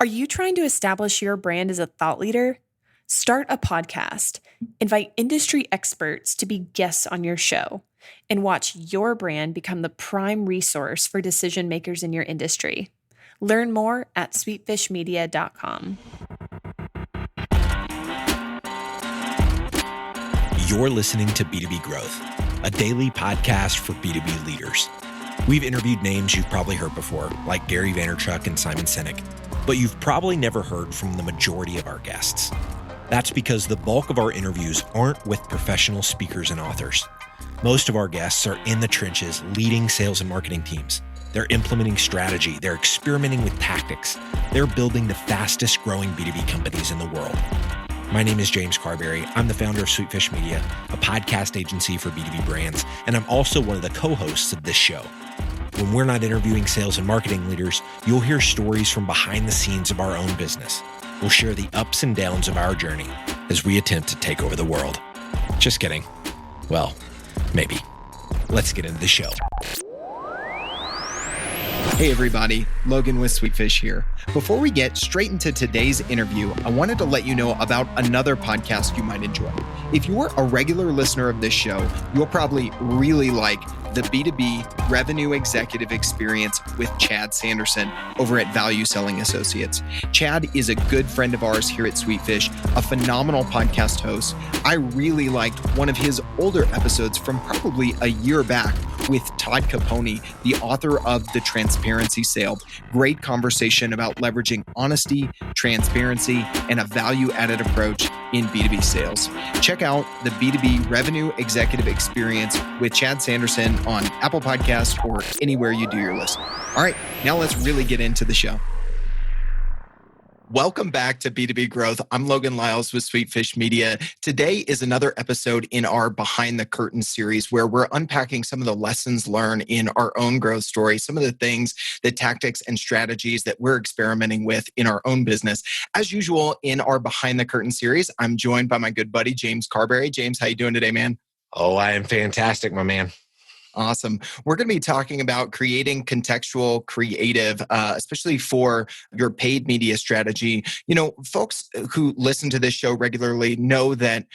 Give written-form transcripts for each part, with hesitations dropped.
Are you trying to establish your brand as a thought leader? Start a podcast, invite industry experts to be guests on your show, and watch your brand become the prime resource for decision makers in your industry. Learn more at sweetfishmedia.com. You're listening to B2B Growth, a daily podcast for B2B leaders. We've interviewed names you've probably heard before, like Gary Vaynerchuk and Simon Sinek, but you've probably never heard from the majority of our guests. That's because the bulk of our interviews aren't with professional speakers and authors. Most of our guests are in the trenches leading sales and marketing teams. They're implementing strategy. They're experimenting with tactics. They're building the fastest growing B2B companies in the world. My name is James Carberry. I'm the founder of Sweetfish Media, a podcast agency for B2B brands, and I'm also one of the co-hosts of this show. When we're not interviewing sales and marketing leaders, you'll hear stories from behind the scenes of our own business. We'll share the ups and downs of our journey as we attempt to take over the world. Just kidding. Well, maybe. Let's get into the show. Hey everybody, Logan with Sweetfish here. Before we get straight into today's interview, I wanted to let you know about another podcast you might enjoy. If you're a regular listener of this show, you'll probably really like the B2B Revenue Executive Experience with Chad Sanderson over at Value Selling Associates. Chad is a good friend of ours here at Sweetfish, a phenomenal podcast host. I really liked one of his older episodes from probably a year back with Todd Capone, the author of The Transparency Sale. Great conversation about leveraging honesty, transparency, and a value-added approach in B2B sales. Check out the B2B Revenue Executive Experience with Chad Sanderson on Apple Podcasts or anywhere you do your listening. All right, now let's really get into the show. Welcome back to B2B Growth. I'm Logan Lyles with Sweetfish Media. Today is another episode in our Behind the Curtain series where we're unpacking some of the lessons learned in our own growth story, some of the things, the tactics and strategies that we're experimenting with in our own business. As usual, in our Behind the Curtain series, I'm joined by my good buddy, James Carberry. James, how you doing today, man? Oh, I am fantastic, my man. Awesome. We're going to be talking about creating contextual creative, especially for your paid media strategy. You know, folks who listen to this show regularly know that,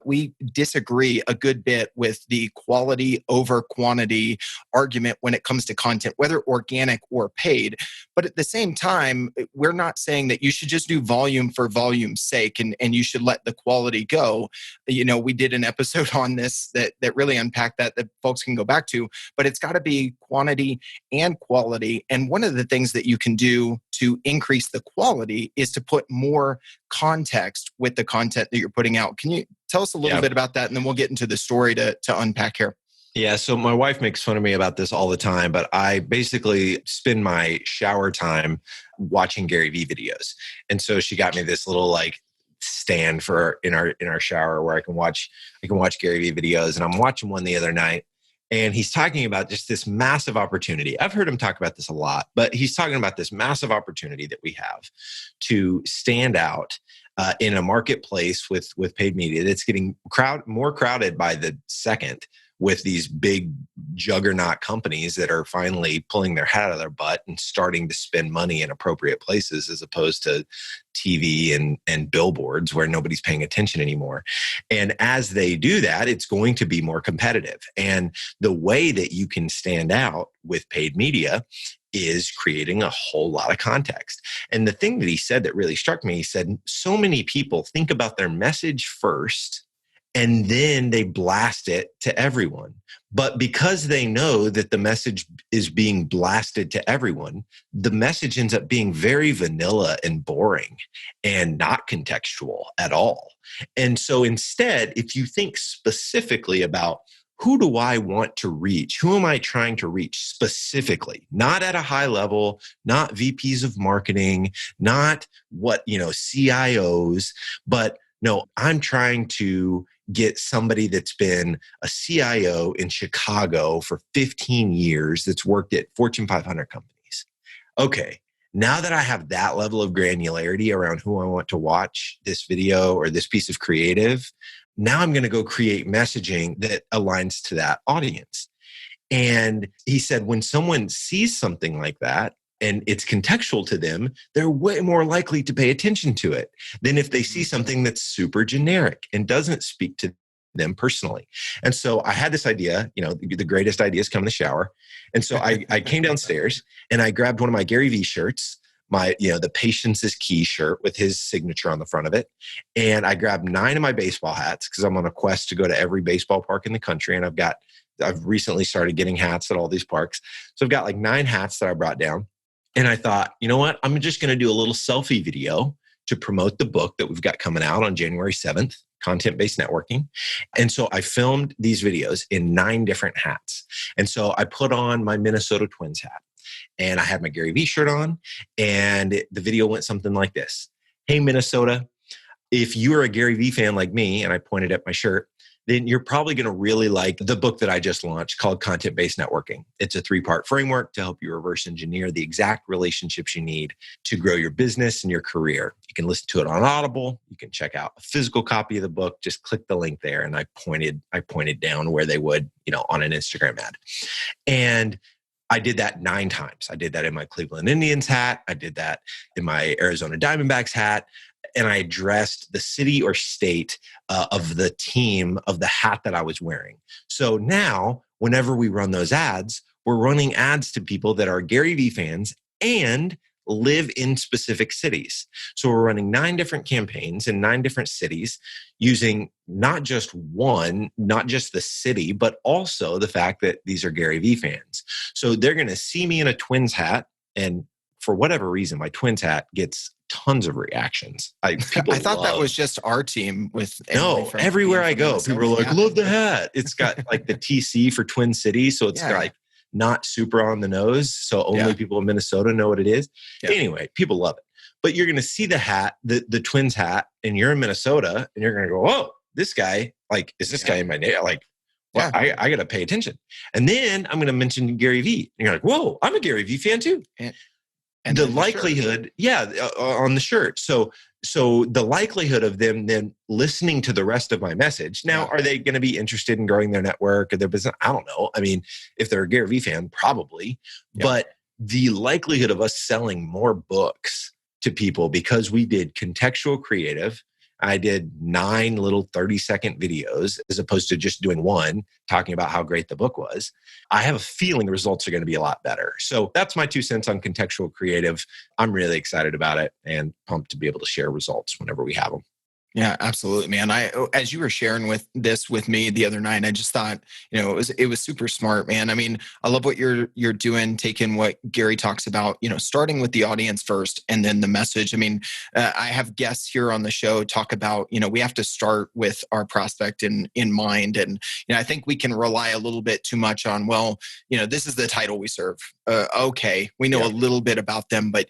we disagree a good bit with the quality over quantity argument when it comes to content, whether organic or paid. But at the same time, we're not saying that you should just do volume for volume's sake and you should let the quality go. We did an episode on this that really unpacked that folks can go back to, but it's got to be quantity and quality. And one of the things that you can do to increase the quality is to put more context with the content that you're putting out. Can you tell us a little bit about that? And then we'll get into the story to unpack here. Yeah, so my wife makes fun of me about this all the time, but I basically spend my shower time watching Gary Vee videos. And so she got me this little stand for in our shower where I can watch Gary Vee videos. And I'm watching one the other night. And he's talking about just this massive opportunity. I've heard him talk about this a lot, but he's talking about this massive opportunity that we have to stand out in a marketplace with paid media that's getting more crowded by the second, with these big juggernaut companies that are finally pulling their head out of their butt and starting to spend money in appropriate places as opposed to TV and billboards where nobody's paying attention anymore. And as they do that, it's going to be more competitive. And the way that you can stand out with paid media is creating a whole lot of context. And the thing that he said that really struck me, he said, so many people think about their message first and then they blast it to everyone. But because they know that the message is being blasted to everyone, the message ends up being very vanilla and boring and not contextual at all. And so instead, if you think specifically about who do I want to reach? Who am I trying to reach specifically? Not at a high level, not VPs of marketing, not CIOs, but no, I'm trying to get somebody that's been a CIO in Chicago for 15 years that's worked at Fortune 500 companies. Okay, now that I have that level of granularity around who I want to watch this video or this piece of creative, now I'm going to go create messaging that aligns to that audience. And he said, when someone sees something like that, and it's contextual to them, they're way more likely to pay attention to it than if they see something that's super generic and doesn't speak to them personally. And so I had this idea, the greatest ideas come in the shower. And so I came downstairs and I grabbed one of my Gary Vee shirts, the Patience is Key shirt with his signature on the front of it. And I grabbed 9 of my baseball hats because I'm on a quest to go to every baseball park in the country. And I've recently started getting hats at all these parks. So I've got like 9 hats that I brought down. And I thought, you know what? I'm just going to do a little selfie video to promote the book that we've got coming out on January 7th, Content-Based Networking. And so I filmed these videos in 9 different hats. And so I put on my Minnesota Twins hat and I had my Gary Vee shirt on, and the video went something like this. Hey, Minnesota, if you're a Gary Vee fan like me, and I pointed at my shirt, then you're probably going to really like the book that I just launched called Content-Based Networking. It's a 3-part framework to help you reverse engineer the exact relationships you need to grow your business and your career. You can listen to it on Audible. You can check out a physical copy of the book. Just click the link there. And I pointed down where they would, on an Instagram ad. And I did that 9 times. I did that in my Cleveland Indians hat. I did that in my Arizona Diamondbacks hat. And I addressed the city or state of the team of the hat that I was wearing. So now, whenever we run those ads, we're running ads to people that are Gary Vee fans and live in specific cities. So we're running 9 different campaigns in 9 different cities using not just the city, but also the fact that these are Gary Vee fans. So they're going to see me in a Twins hat, and for whatever reason, my Twins hat gets tons of reactions. I thought that was just our team with no, everywhere I go, people are like, love the hat. It's got like the TC for Twin Cities. So it's like not super on the nose. So only people in Minnesota know what it is. Yeah. Anyway, people love it. But you're going to see the hat, the Twins hat, and you're in Minnesota and you're going to go, oh, this guy, is this guy in my name? Well, I got to pay attention. And then I'm going to mention Gary Vee. And you're like, whoa, I'm a Gary Vee fan too. And the likelihood, on the shirt. So the likelihood of them then listening to the rest of my message. Now, are they going to be interested in growing their network or their business? I don't know. I mean, if they're a Gary Vee fan, probably. Yeah. But the likelihood of us selling more books to people because we did contextual creative. I did 9 little 30-second videos as opposed to just doing one talking about how great the book was. I have a feeling the results are going to be a lot better. So that's my 2 cents on contextual creative. I'm really excited about it and pumped to be able to share results whenever we have them. Yeah, absolutely, man. As you were sharing this with me the other night, I just thought, it was super smart, man. I mean, I love what you're doing, taking what Gary talks about, starting with the audience first and then the message. I mean, I have guests here on the show talk about, we have to start with our prospect in mind. And, I think we can rely a little bit too much on, this is the title we serve. Okay, we know a little bit about them, but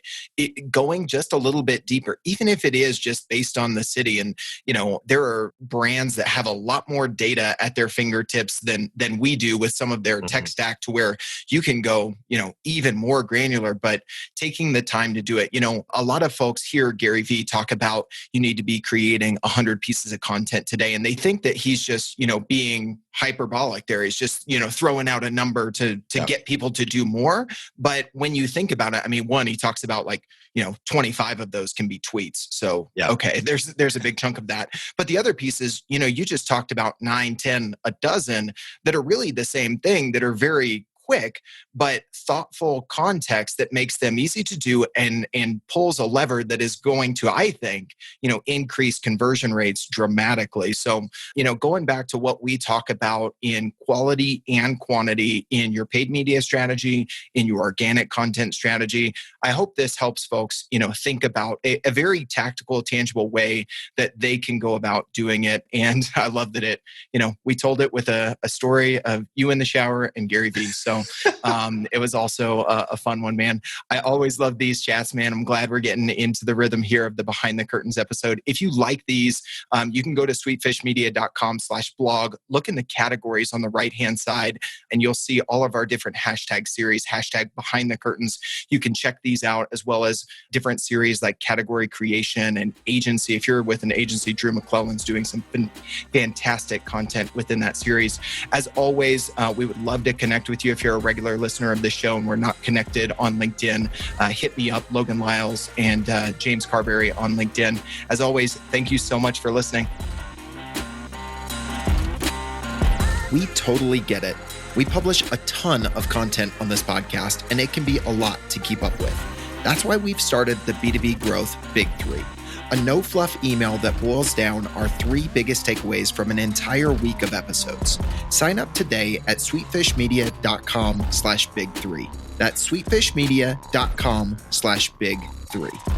going just a little bit deeper, even if it is just based on the city. And there are brands that have a lot more data at their fingertips than we do with some of their tech stack, to where you can go, even more granular, but taking the time to do it. A lot of folks hear Gary Vee talk about you need to be creating 100 pieces of content today. And they think that he's just, being hyperbolic there. He's just, throwing out a number to get people to do more. But when you think about it, I mean, one, he talks about 25 of those can be tweets. So, okay, there's a big chunk of that. But the other piece is, you just talked about 9, 10, a dozen that are really the same thing, that are very quick, but thoughtful context that makes them easy to do and pulls a lever that is going to, I think, increase conversion rates dramatically. So, going back to what we talk about in quality and quantity in your paid media strategy, in your organic content strategy, I hope this helps folks, think about a very tactical, tangible way that they can go about doing it. And I love that we told it with a story of you in the shower and Gary Vee. So it was also a fun one, man. I always love these chats, man. I'm glad we're getting into the rhythm here of the Behind the Curtains episode. If you like these, you can go to sweetfishmedia.com/blog, look in the categories on the right-hand side, and you'll see all of our different hashtag series, hashtag Behind the Curtains. You can check these out, as well as different series like category creation and agency. If you're with an agency, Drew McClellan's doing some fantastic content within that series. As always, we would love to connect with you. If you're a regular listener of the show and we're not connected on LinkedIn, hit me up, Logan Lyles and James Carberry on LinkedIn. As always, thank you so much for listening. We totally get it. We publish a ton of content on this podcast, and it can be a lot to keep up with. That's why we've started the B2B Growth Big Three, a no-fluff email that boils down our 3 biggest takeaways from an entire week of episodes. Sign up today at sweetfishmedia.com/big3. That's sweetfishmedia.com/big3.